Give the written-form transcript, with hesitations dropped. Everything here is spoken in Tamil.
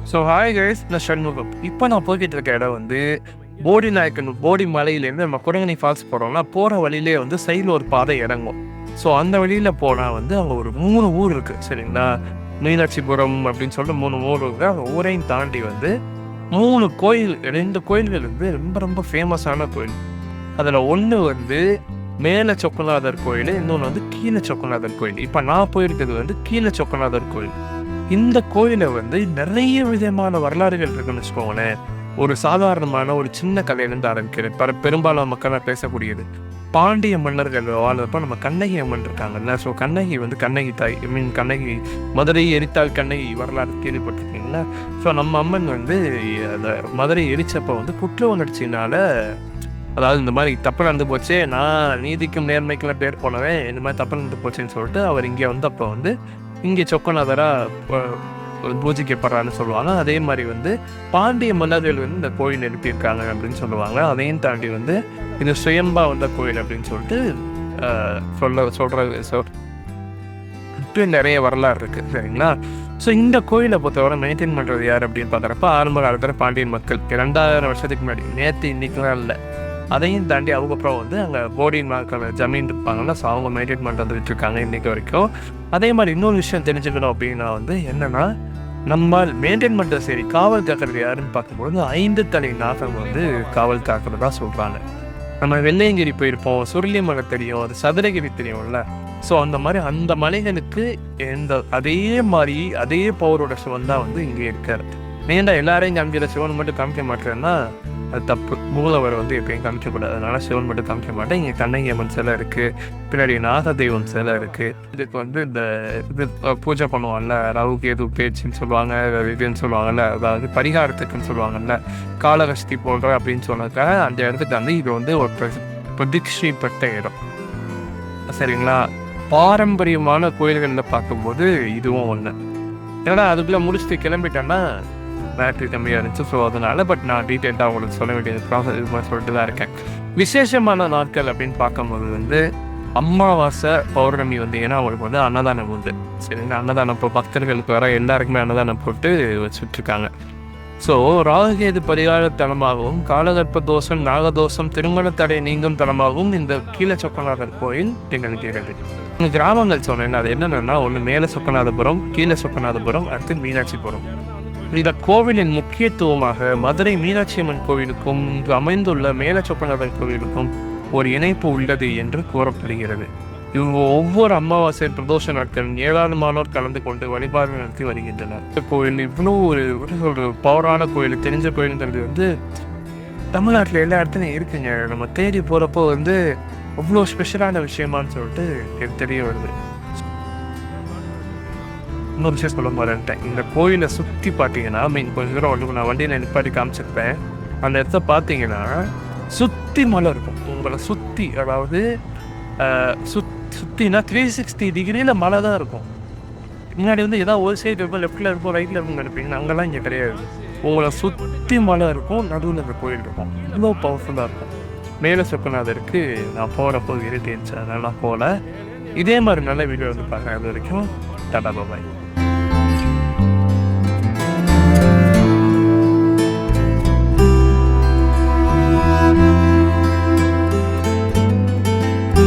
ஸோ ஹாய் கைஸ், நான் ஷண்முகம். இப்போ நான் போய்கிட்டு இருக்க இடம் வந்து போடி நாயக்கன் போடி மலையிலேருந்து நம்ம குரங்கணி ஃபால்ஸ் போகிறோம்னா போகிற வழியிலே வந்து சைடில் ஒரு பாதை இறங்கும். ஸோ அந்த வழியில் போனால் வந்து அங்கே ஒரு 3 ஊர் இருக்குது, சரிங்களா? மீனாட்சிபுரம் அப்படின்னு சொல்லிட்டு 3 ஊர் இருக்குது. அந்த ஊரையும் தாண்டி வந்து 3 கோயில், 2 கோயில்கள் வந்து ரொம்ப ரொம்ப ஃபேமஸான கோயில். அதில் ஒன்று வந்து மேலே சொக்கநாதர் கோயில், இன்னொன்று வந்து கீழே சொக்கநாதர் கோயில். இப்போ நான் போயிருக்கிறது வந்து கீழே சொக்கநாதர் கோயில். இந்த கோயிலை வந்து நிறைய விதமான வரலாறுகள் இருக்குன்னு வச்சுக்கோங்களேன். ஒரு சாதாரணமான ஒரு சின்ன கதையிலேருந்து ஆரம்பிக்கிறது. பெரும்பாலான மக்களாக பேசக்கூடியது பாண்டிய மன்னர்கள் வாழ்றப்ப நம்ம கண்ணகி அம்மன் இருக்காங்கல்ல. ஸோ கண்ணகி வந்து கண்ணகி தாய், கண்ணகி மதுரை எரித்தாள் கண்ணகி வரலாறு கேள்விப்பட்டிருக்கீங்களா? ஸோ நம்ம அம்மன் வந்து அந்த மதுரை எரிச்சப்போ வந்து குற்ற உணர்ச்சினால, அதாவது இந்த மாதிரி தப்பு நடந்து போச்சு, நான் நீதிக்கும் நேர்மைக்கெல்லாம் பேர் போனவன், இந்த மாதிரி தப்பு நடந்து போச்சுன்னு சொல்லிட்டு அவர் இங்கே வந்து அப்போ வந்து இங்கே சொக்கநாதராக பூஜிக்கப்படுறான்னு சொல்லுவாங்க. அதே மாதிரி வந்து பாண்டிய மன்னர்கள் வந்து இந்த கோயில் எழுப்பியிருக்காங்க அப்படின்னு சொல்லுவாங்க. அதையும் தாண்டி வந்து இது சுயம்பா வந்த கோயில் அப்படின்னு சொல்லிட்டு சொல்கிறது நிறைய வரலாறு இருக்குது, சரிங்களா? ஸோ இந்த கோயிலை பொறுத்தவரை மெயின்டைன் பண்ணுறது யார் அப்படின்னு பார்க்குறப்ப ஆரம்ப காலத்தில் பாண்டியன் மக்கள் 2000 வருஷத்துக்கு முன்னாடி, நேற்று இன்னைக்குலாம் இல்லை. அதையும் தாண்டி அதுக்கப்புறம் வந்து அங்கே போடியின் மக்கள் ஜமீன் இருப்பாங்கல்ல, ஸோ அவங்க மெயின்டைன் பண்ணிட்டு வந்துட்டுருக்காங்க இன்றைக்கு வரைக்கும். அதே மாதிரி இன்னொரு விஷயம் தெரிஞ்சுக்கணும் அப்படின்னா வந்து என்னென்னா, நம்ம மெயின்டைன் பண்ணுறது சரி, காவல் காக்கிறது யாருன்னு பார்க்கும்போது 5 தலை நாகம் வந்து காவல் காக்கிறதா சொல்கிறாங்க. நம்ம வெள்ளையங்கிரி போயிருப்போம், சுருளி மலை தெரியும், அது சதுரகிரி தெரியும்ல. ஸோ அந்த மாதிரி அந்த மலைகளுக்கு அதே மாதிரி அதே பவரோட சிவன் தான் வந்து இங்கே இருக்கார். ஏன்டா எல்லாரையும் காமிக்கிற சிவன் மட்டும் காமிக்க மாட்டேன்னா அது தப்பு. மூலவர் வந்து எப்பயும் காமிக்கக்கூடாது, அதனால சிவன் மட்டும் காமிக்க மாட்டேன். இங்கே கண்ணகி அம்மன் சிலை இருக்குது, பின்னாடி நாகதெய்வம் சிலை இருக்குது. இதுக்கு வந்து இந்த இது பூஜை பண்ணுவாங்கல்ல, ராகு கேது பேச்சுன்னு சொல்லுவாங்க, இதுன்னு சொல்லுவாங்கல்ல, அதாவது பரிகாரத்துக்குன்னு சொல்லுவாங்கல்ல, காளகஸ்தி போடுற அப்படின்னு சொன்னாக்கா அந்த இடத்துக்கு வந்து இது வந்து ஒரு பிரதிஷ்டை பெற்ற இடம், சரிங்களா? பாரம்பரியமான கோயில்களில் பார்க்கும்போது இதுவும் ஒன்று. ஏன்னா அதுக்குள்ளே முடிச்சுட்டு கிளம்பிட்டேன்னா பேட்டரி கம்மியாக இருந்துச்சு. ஸோ அதனால் நான் டீட்டெயில்டாக உங்களுக்கு சொல்ல வேண்டியது ப்ராசஸ் இது மாதிரி சொல்லிட்டு தான் இருக்கேன். விசேஷமான நாட்கள் அப்படின்னு பார்க்கும்போது வந்து அமாவாசை, பௌர்ணமி வந்து, ஏன்னா அவங்களுக்கு வந்து அன்னதானம் உண்டு, சரிங்களா? அன்னதானம் இப்போ பக்தர்களுக்கு வர எல்லாருக்குமே அன்னதானம் போட்டு வச்சுட்ருக்காங்க. ஸோ ராகுகேது பரிகார தலமாகவும், காலகற்ப தோஷம், நாகதோஷம், திருமண தடை நீங்கும் தலமாகவும் இந்த கீழே சொக்கநாதர் கோயில் திகழ்கிறது. இந்த கிராமங்கள் சொன்னேன், அது என்னென்னா ஒன்று மேலே சொக்கநாதபுரம், கீழே சொக்கநாதபுரம், அடுத்து மீனாட்சிபுரம். இந்த கோவிலின் முக்கியத்துவமாக மதுரை மீனாட்சி அம்மன் கோவிலுக்கும் இங்கு அமைந்துள்ள மேல சொக்கநாதர் கோவிலுக்கும் ஒரு இணைப்பு உள்ளது என்று கூறப்படுகிறது. இவங்க ஒவ்வொரு அமாவாசை பிரதோஷ நாட்கள் ஏராளமானோர் கலந்து கொண்டு வழிபாடு நடத்தி வருகின்றனர். இந்த கோயில் இவ்வளோ ஒரு பவரான கோயில், தெரிஞ்ச கோயில்ன்றது வந்து தமிழ்நாட்டில் எல்லா இடத்துலையும் இருக்குங்க. நம்ம தேடி போகிறப்போ வந்து அவ்வளோ ஸ்பெஷலான விஷயமானு சொல்லிட்டு எனக்கு தெரிய வருது. இன்னொரு விஷயம் சொல்ல மாட்டேன், இந்த கோயிலை சுற்றி பார்த்தீங்கன்னா கொஞ்சம் தூரம் ஒன்று நான் வண்டியில் நிப்பாட்டி காமிச்சிருப்பேன். அந்த இடத்த பார்த்தீங்கன்னா சுற்றி மலை இருக்கும் உங்களை சுற்றி, அதாவது சுற்றினா 360 டிகிரியில் மலை தான் இருக்கும். முன்னாடி வந்து ஏதாவது ஒரு சைடு இருக்கும், லெஃப்டில் இருக்கும், ரைட்டில் இருக்கும் நினைப்பீங்க. அங்கெல்லாம் இங்கே கிடையாது. உங்களை சுற்றி மலை இருக்கும், நடுவில் இந்த கோயில் இருக்கும். இவ்வளோ பவர்ஃபுல்லாக இருக்கும். மேலே சொக்கநாதருக்கு நான் போகிறப்போ இருந்துச்சு, அதனால் நான் போகல. இதே மாதிரி நல்ல வீடியோ வந்து பார்க்குறேன். அது வரைக்கும் டாடா பாய்.